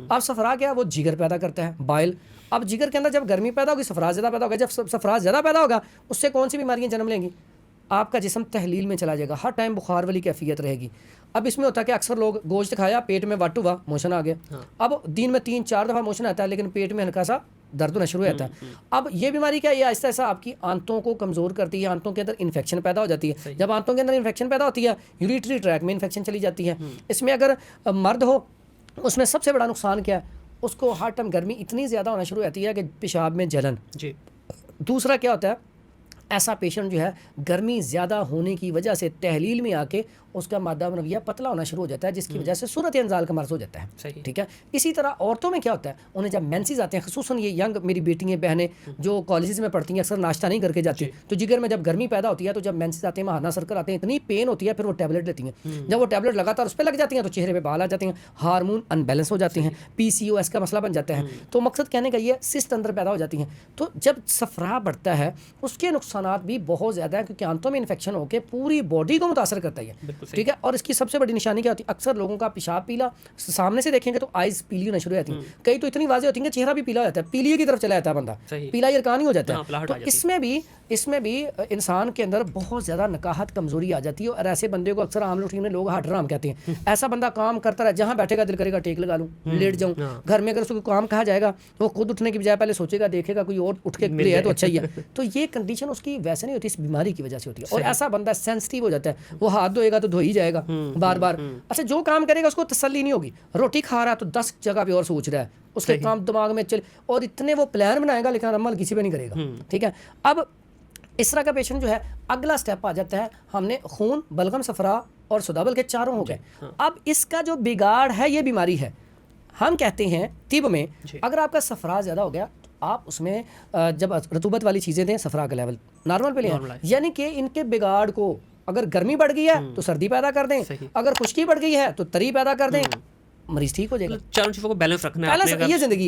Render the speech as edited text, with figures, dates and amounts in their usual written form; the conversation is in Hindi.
अब सफरा क्या है, वो जिगर पैदा करता है, बाइल। अब जिगर के अंदर जब गर्मी पैदा होगी, सफराज ज़्यादा पैदा होगा। जब सफराज ज़्यादा पैदा होगा, उससे कौन सी बीमारियां जन्म लेंगी? आपका जिस्म तहलील में चला जाएगा, हर टाइम बुखार वाली कैफियत रहेगी। अब इसमें होता है कि अक्सर लोग गोश्त खाया, पेट में वट हुआ, मोशन आ गया। अब दिन में 3-4 दफ़ा मोशन आता है, लेकिन पेट में हल्का सा दर्द होना शुरू हो जाता है। अब ये बीमारी क्या है, ये आहिस्ता आहिस्ता आपकी आंतों को कमज़ोर करती है, आंतों के अंदर इन्फेक्शन पैदा हो जाती है। जब आंतों के अंदर इन्फेक्शन पैदा होती है, यूरिटरी ट्रैक में इन्फेक्शन चली जाती है। इसमें अगर मर्द हो, उसमें सबसे बड़ा नुकसान क्या है, उसको हर टाइम गर्मी इतनी ज़्यादा होना शुरू हो जाती है कि पेशाब में जलन जी। दूसरा क्या होता है, ऐसा पेशेंट जो है गर्मी ज़्यादा होने की वजह से तहलील में आके उसका मादा रवैया पतला होना शुरू हो जाता है, जिसकी वजह से सूरत अंजाल का मर्ज हो जाता है। ठीक है। इसी तरह औरतों में क्या होता है, उन्हें जब मेंसेस आते हैं, खुसूसन ये यंग मेरी बेटियाँ बहनें जो कॉलेजेस में पढ़ती हैं, अक्सर नाश्ता नहीं करके जाती, तो जिगर में जब गर्मी पैदा होती है, तो जब मेंसेस आते हैं, महाना सर्कल आते हैं, इतनी पेन होती है, फिर वो टैबलेट लेती हैं। जब वो टैबलेट लगातार उस पर लग जाती हैं, तो चेहरे पर बाल आ जाते हैं, हार्मोन अनबैलेंस हो जाते हैं, PCOS का मसला बन जाता है। तो मकसद कहने का ये, सिस्ट अंदर पैदा हो जाती हैं। तो जब सफरा बढ़ता है, उसके नुकसान भी बहुत ज़्यादा है, क्योंकि आंतों में इन्फेक्शन होकर पूरी बॉडी को मुतासर करता है। ठीक है। और इसकी सबसे बड़ी निशानी क्या होती है, अक्सर लोगों का पेशाब पीला, सामने से देखेंगे तो आइज पीली होना शुरू हो जाती हैं। कई तो इतनी वाज़ेह होती है कि चेहरा भी पीला हो जाता है, पीलिए की तरफ चला जाता है बंदा, पीला यरकान ही हो जाता है। तो इसमें भी इंसान के अंदर बहुत ज़्यादा नकाहत कमज़ोरी आ जाती है। और ऐसे बंदे को अक्सर आम रूटीन में लोग हार्ट राम कहते हैं। ऐसा बंदा काम करता रहे, जहाँ बैठेगा दिल करेगा टेक लगा लूँ, लेट जाऊँ। घर में अगर उसको काम कहा जाएगा, वो खुद उठने की बजाय पहले सोचेगा, देखेगा कोई और उठ के ले है तो अच्छा ही है। तो ये कंडीशन उसकी वैसे नहीं होती, इस बीमारी की वजह से होती है। और ऐसा बंदा सेंसिटिव हो जाता है, वो हाथ धोएगा तो धो ही जाएगा बार बार। अच्छा, जो काम करेगा उसको तसल्ली नहीं होगी, रोटी खा रहा है तो 10 जगह पे और सोच रहा है, उसके काम दिमाग में चले, और इतने वो प्लान बनाएगा लेकिन अमल किसी पे नहीं करेगा। ठीक है। अब इस तरह का पेशेंट जो है, अगला स्टेप आ जाता है, हमने खून, बलगम, सफरा और सुदाबल के चारों हो गए। अब इसका जो बिगाड़ है, ये बीमारी है। हम कहते हैं तिब में, अगर आपका सफरा ज़्यादा हो गया, आप उसमें जब रतूबत वाली चीज़ें दें, सफरा का लेवल नॉर्मल पे लें, यानी कि इनके बिगाड़ को, अगर गर्मी बढ़ गई है तो सर्दी पैदा कर दें, अगर खुश्की बढ़ गई है तो तरी पैदा कर दें, मरीज ठीक हो जाएगा। चारों चीज़ों को बैलेंस रखना है, ये ज़िंदगी।